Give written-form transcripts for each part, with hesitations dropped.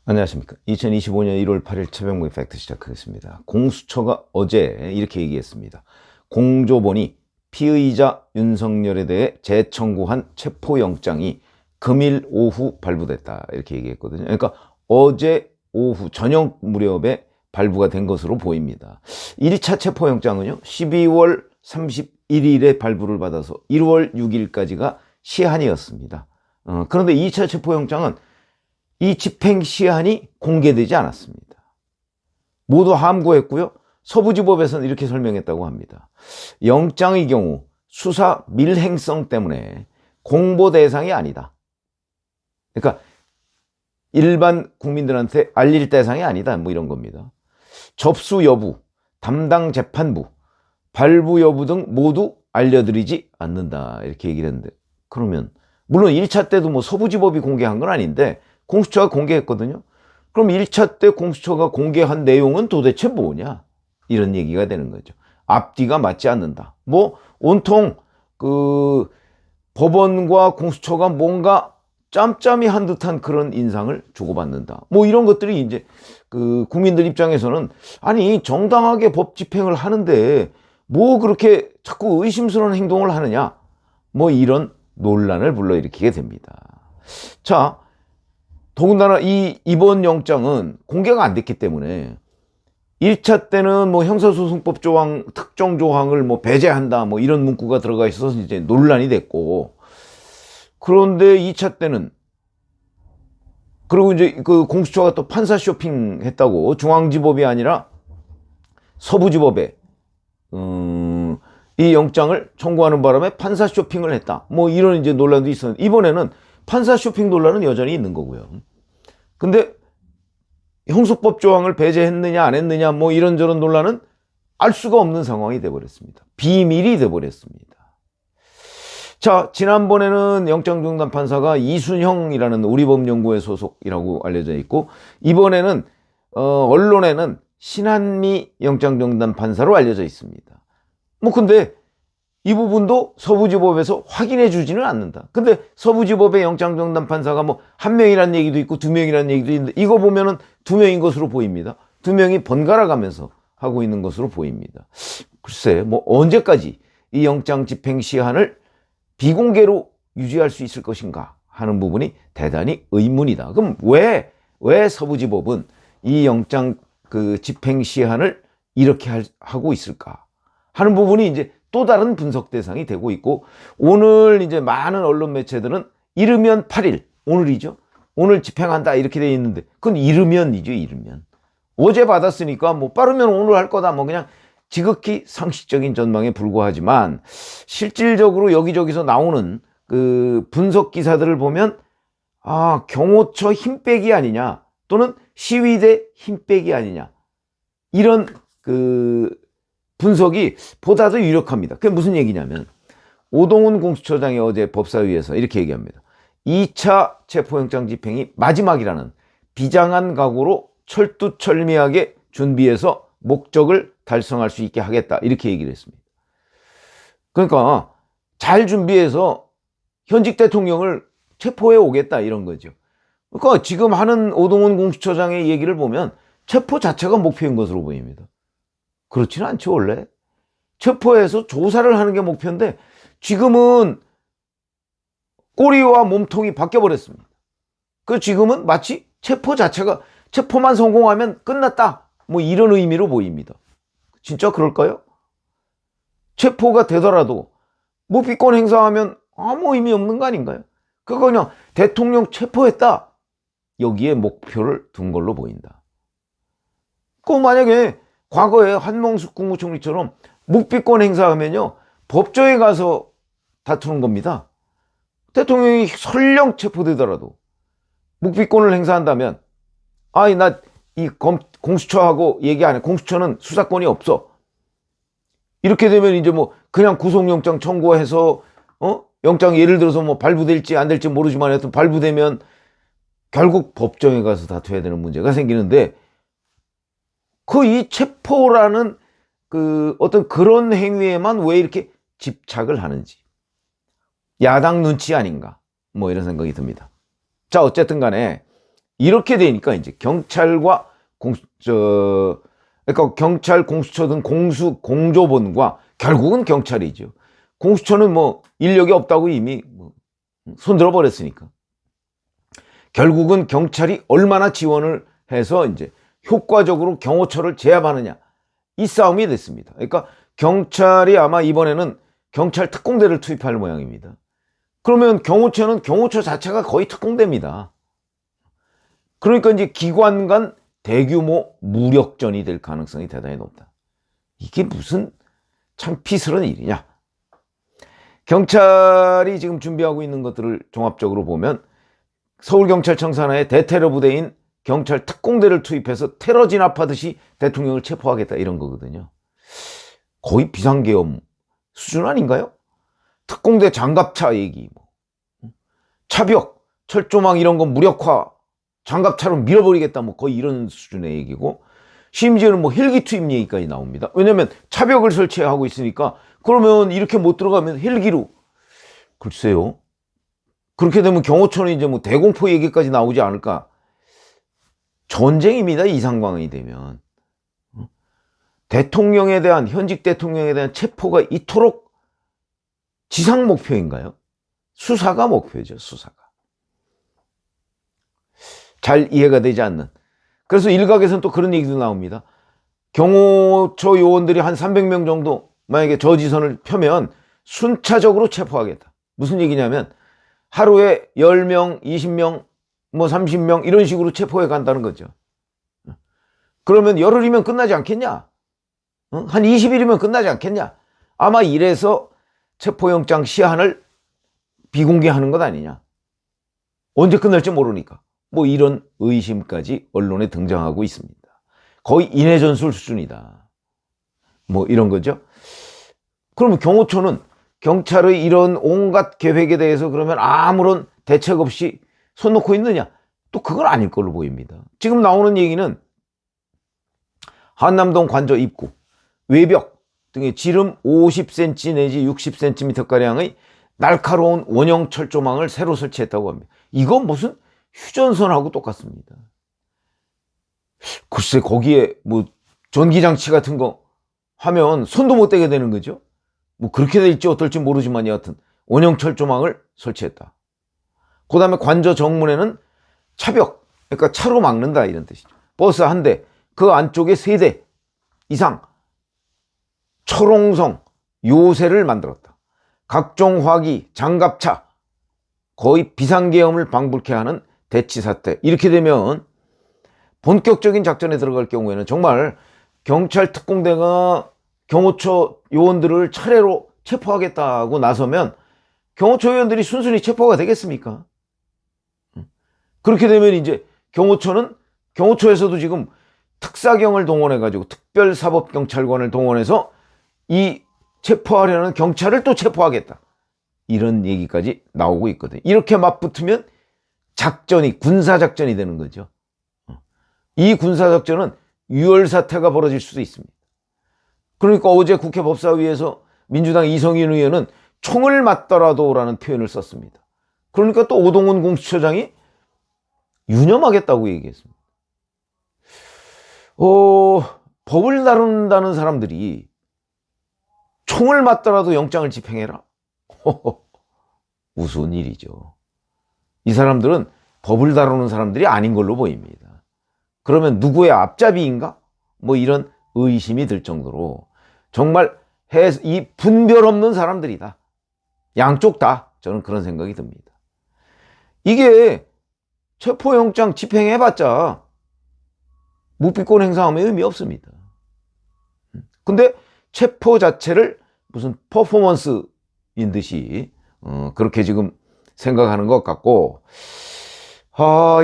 안녕하십니까. 2025년 1월 8일 최병무의 팩트 시작하겠습니다. 공수처가 어제 이렇게 얘기했습니다. 공조본이 피의자 윤석열에 대해 재청구한 체포영장이 금일 오후 발부됐다, 이렇게 얘기했거든요. 그러니까 어제 오후 저녁 무렵에 발부가 된 것으로 보입니다. 1차 체포영장은요 12월 31일에 발부를 받아서 1월 6일까지가 시한이었습니다. 그런데 2차 체포영장은 이 집행 시한이 공개되지 않았습니다. 모두 함구했고요. 서부지법에서는 이렇게 설명했다고 합니다. 영장의 경우 수사 밀행성 때문에 공보 대상이 아니다. 그러니까 일반 국민들한테 알릴 대상이 아니다, 뭐 이런 겁니다. 접수 여부, 담당 재판부, 발부 여부 등 모두 알려드리지 않는다, 이렇게 얘기를 했는데, 그러면 물론 1차 때도 뭐 서부지법이 공개한 건 아닌데 공수처가 공개했거든요. 그럼 1차 때 공수처가 공개한 내용은 도대체 뭐냐, 이런 얘기가 되는 거죠. 앞뒤가 맞지 않는다. 뭐 온통 그 법원과 공수처가 뭔가 짬짬이 한 듯한 그런 인상을 주고받는다. 뭐 이런 것들이 이제 그 국민들 입장에서는, 아니 정당하게 법 집행을 하는데 뭐 그렇게 자꾸 의심스러운 행동을 하느냐, 뭐 이런 논란을 불러일으키게 됩니다. 자, 더군다나 이번 영장은 공개가 안 됐기 때문에 1차 때는 뭐 형사소송법 조항, 특정 조항을 뭐 배제한다, 뭐 이런 문구가 들어가 있어서 이제 논란이 됐고, 그런데 2차 때는, 그리고 이제 그 공수처가 또 판사 쇼핑 했다고, 중앙지법이 아니라 서부지법에 이 영장을 청구하는 바람에 판사 쇼핑을 했다, 뭐 이런 이제 논란도 있었는데, 이번에는 판사 쇼핑 논란은 여전히 있는 거고요. 근데 형소법 조항을 배제했느냐 안 했느냐 뭐 이런저런 논란은 알 수가 없는 상황이 돼버렸습니다. 비밀이 돼버렸습니다. 자, 지난번에는 영장중단 판사가 이순형이라는 우리법연구회 소속이라고 알려져 있고, 이번에는 언론에는 신한미 영장중단 판사로 알려져 있습니다. 뭐 근데 이 부분도 서부지법에서 확인해 주지는 않는다. 근데 서부지법의 영장중단 판사가 뭐 한 명이라는 얘기도 있고 두 명이라는 얘기도 있는데, 이거 보면은 두 명인 것으로 보입니다. 두 명이 번갈아 가면서 하고 있는 것으로 보입니다. 글쎄, 뭐 언제까지 이 영장 집행 시한을 비공개로 유지할 수 있을 것인가 하는 부분이 대단히 의문이다. 그럼 왜 서부지법은 이 영장 그 집행 시한을 이렇게 하고 있을까 하는 부분이 이제 또 다른 분석 대상이 되고 있고, 오늘 이제 많은 언론 매체들은 이르면 8일, 오늘이죠. 오늘 집행한다 이렇게 돼 있는데, 그건 이르면이죠, 이르면. 어제 받았으니까 뭐 빠르면 오늘 할 거다, 뭐 그냥 지극히 상식적인 전망에 불과하지만, 실질적으로 여기저기서 나오는 그 분석 기사들을 보면, 아, 경호처 힘 빼기 아니냐, 또는 시위대 힘 빼기 아니냐, 이런 그 분석이 보다 더 유력합니다. 그게 무슨 얘기냐면, 오동훈 공수처장이 어제 법사위에서 이렇게 얘기합니다. 2차 체포영장 집행이 마지막이라는 비장한 각오로 철두철미하게 준비해서 목적을 달성할 수 있게 하겠다, 이렇게 얘기를 했습니다. 그러니까 잘 준비해서 현직 대통령을 체포해 오겠다, 이런 거죠. 그러니까 지금 하는 오동훈 공수처장의 얘기를 보면 체포 자체가 목표인 것으로 보입니다. 그렇지는 않죠. 원래 체포해서 조사를 하는 게 목표인데, 지금은 꼬리와 몸통이 바뀌어버렸습니다. 그 지금은 마치 체포 자체가, 체포만 성공하면 끝났다, 뭐 이런 의미로 보입니다. 진짜 그럴까요? 체포가 되더라도 묵비권 행사하면 아무 의미 없는 거 아닌가요? 그거 그냥 대통령 체포했다, 여기에 목표를 둔 걸로 보인다. 그 만약에 과거에 한명숙 국무총리처럼 묵비권 행사하면요 법정에 가서 다투는 겁니다. 대통령이 설령 체포되더라도 묵비권을 행사한다면, 아니 나 이 공수처하고 얘기 안 해, 공수처는 수사권이 없어, 이렇게 되면 이제 뭐 그냥 구속영장 청구해서 영장 예를 들어서 뭐 발부될지 안 될지 모르지만 하여튼 발부되면 결국 법정에 가서 다투어야 되는 문제가 생기는데, 그 이 체포라는 그 어떤 그런 행위에만 왜 이렇게 집착을 하는지, 야당 눈치 아닌가, 뭐 이런 생각이 듭니다. 자, 어쨌든 간에 이렇게 되니까 이제 경찰과 그러니까 경찰, 공수처 등 공조본과 결국은 경찰이죠. 공수처는 뭐 인력이 없다고 이미 손들어 버렸으니까. 결국은 경찰이 얼마나 지원을 해서 이제 효과적으로 경호처를 제압하느냐, 이 싸움이 됐습니다. 그러니까 경찰이 아마 이번에는 경찰 특공대를 투입할 모양입니다. 그러면 경호처는 경호처 자체가 거의 특공대입니다. 그러니까 이제 기관 간 대규모 무력전이 될 가능성이 대단히 높다. 이게 무슨 참 피스런 일이냐. 경찰이 지금 준비하고 있는 것들을 종합적으로 보면 서울경찰청 산하의 대테러 부대인 경찰 특공대를 투입해서 테러 진압하듯이 대통령을 체포하겠다, 이런 거거든요. 거의 비상계엄 수준 아닌가요? 특공대 장갑차 얘기, 차벽, 철조망 이런 거 무력화, 장갑차로 밀어버리겠다, 뭐 거의 이런 수준의 얘기고, 심지어는 뭐 헬기 투입 얘기까지 나옵니다. 왜냐면 차벽을 설치하고 있으니까, 그러면 이렇게 못 들어가면 헬기로, 글쎄요. 그렇게 되면 경호처는 이제 뭐 대공포 얘기까지 나오지 않을까. 전쟁입니다, 이 상황이 되면. 대통령에 대한, 현직 대통령에 대한 체포가 이토록 지상 목표인가요? 수사가 목표죠, 수사가. 잘 이해가 되지 않는. 그래서 일각에서는 또 그런 얘기도 나옵니다. 경호처 요원들이 한 300명 정도 만약에 저지선을 펴면 순차적으로 체포하겠다. 무슨 얘기냐면 하루에 10명, 20명, 뭐 30명 이런 식으로 체포해 간다는 거죠. 그러면 열흘이면 끝나지 않겠냐? 한 20일이면 끝나지 않겠냐? 아마 이래서 체포영장 시한을 비공개하는 것 아니냐? 언제 끝날지 모르니까. 뭐 이런 의심까지 언론에 등장하고 있습니다. 거의 인해전술 수준이다. 뭐 이런 거죠. 그러면 경호처는 경찰의 이런 온갖 계획에 대해서 그러면 아무런 대책 없이 손 놓고 있느냐? 또 그건 아닐 걸로 보입니다. 지금 나오는 얘기는 한남동 관저 입구, 외벽 등의 지름 50cm 내지 60cm가량의 날카로운 원형 철조망을 새로 설치했다고 합니다. 이건 무슨 휴전선하고 똑같습니다. 글쎄 거기에 뭐 전기장치 같은 거 하면 손도 못 대게 되는 거죠. 뭐 그렇게 될지 어떨지 모르지만 여하튼 원형 철조망을 설치했다. 그 다음에 관저 정문에는 차벽, 그러니까 차로 막는다 이런 뜻이죠. 버스 한 대, 그 안쪽에 3대 이상 철옹성 요새를 만들었다. 각종 화기, 장갑차, 거의 비상계엄을 방불케 하는 대치사태. 이렇게 되면 본격적인 작전에 들어갈 경우에는 정말 경찰 특공대가 경호처 요원들을 차례로 체포하겠다고 나서면 경호처 요원들이 순순히 체포가 되겠습니까? 그렇게 되면 이제 경호처에서도 지금 특사경을 동원해가지고 특별사법경찰관을 동원해서 이 체포하려는 경찰을 또 체포하겠다. 이런 얘기까지 나오고 있거든요. 이렇게 맞붙으면 작전이 군사작전이 되는 거죠. 이 군사작전은 유혈사태가 벌어질 수도 있습니다. 그러니까 어제 국회 법사위에서 민주당 이성윤 의원은 총을 맞더라도 라는 표현을 썼습니다. 그러니까 또 오동훈 공수처장이 유념하겠다고 얘기했습니다. 법을 다룬다는 사람들이 총을 맞더라도 영장을 집행해라? 우스운 일이죠. 이 사람들은 법을 다루는 사람들이 아닌 걸로 보입니다. 그러면 누구의 앞잡이인가? 뭐 이런 의심이 들 정도로 정말 이 분별 없는 사람들이다. 양쪽 다 저는 그런 생각이 듭니다. 이게 체포영장 집행해봤자 묵비권 행사하면 의미 없습니다. 근데 체포 자체를 무슨 퍼포먼스인 듯이 그렇게 지금 생각하는 것 같고,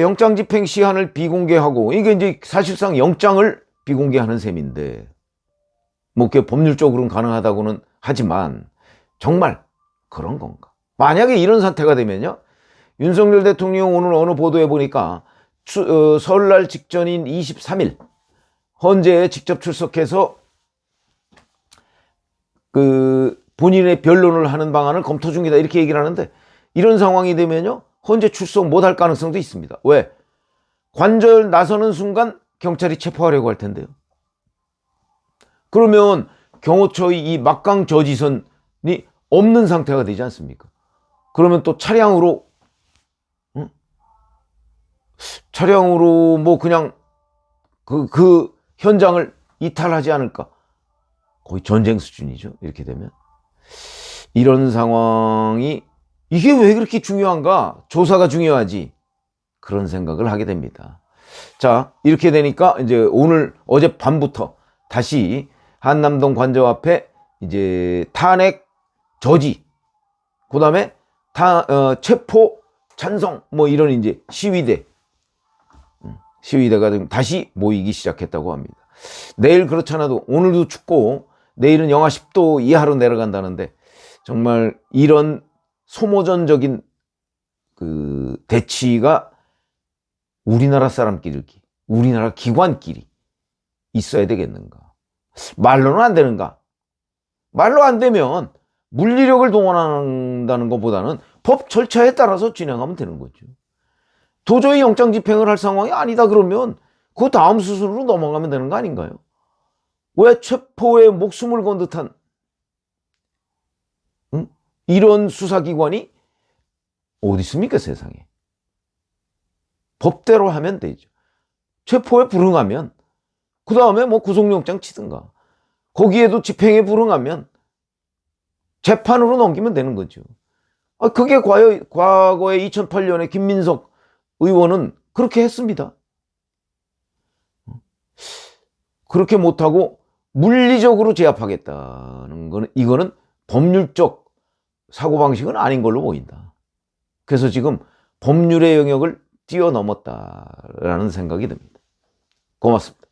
영장 집행 시한을 비공개하고, 이게 이제 사실상 영장을 비공개하는 셈인데, 뭐 그게 법률적으로는 가능하다고는 하지만 정말 그런 건가? 만약에 이런 사태가 되면요, 윤석열 대통령 오늘 어느 보도에 보니까 설날 직전인 23일 헌재에 직접 출석해서 본인의 변론을 하는 방안을 검토 중이다 이렇게 얘기를 하는데, 이런 상황이 되면요, 헌재 출석 못할 가능성도 있습니다. 왜? 관절 나서는 순간 경찰이 체포하려고 할 텐데요. 그러면 경호처의 이 막강 저지선이 없는 상태가 되지 않습니까? 그러면 또 차량으로 뭐 그냥 그 현장을 이탈하지 않을까? 거의 전쟁 수준이죠. 이렇게 되면. 이런 상황이 이게 왜 그렇게 중요한가? 조사가 중요하지. 그런 생각을 하게 됩니다. 자, 이렇게 되니까 이제 어제 밤부터 다시 한남동 관저 앞에 이제 탄핵 저지, 그 다음에 체포 찬성, 뭐 이런 이제 시위대가 다시 모이기 시작했다고 합니다. 내일 그렇잖아도 오늘도 춥고 내일은 영하 10도 이하로 내려간다는데 정말 이런 소모전적인 그 대치가 우리나라 사람끼리, 우리나라 기관끼리 있어야 되겠는가? 말로는 안 되는가? 말로 안 되면 물리력을 동원한다는 것보다는 법 절차에 따라서 진행하면 되는 거죠. 도저히 영장 집행을 할 상황이 아니다 그러면 그 다음 수순으로 넘어가면 되는 거 아닌가요? 왜 체포에 목숨을 건 듯한 이런 수사기관이 어디 있습니까, 세상에? 법대로 하면 되죠. 체포에 불응하면 그 다음에 뭐 구속영장 치든가, 거기에도 집행에 불응하면 재판으로 넘기면 되는 거죠. 그게 과거에 2008년에 김민석 의원은 그렇게 했습니다. 그렇게 못하고 물리적으로 제압하겠다는 거는, 이거는 법률적 사고방식은 아닌 걸로 보인다. 그래서 지금 법률의 영역을 뛰어넘었다라는 생각이 듭니다. 고맙습니다.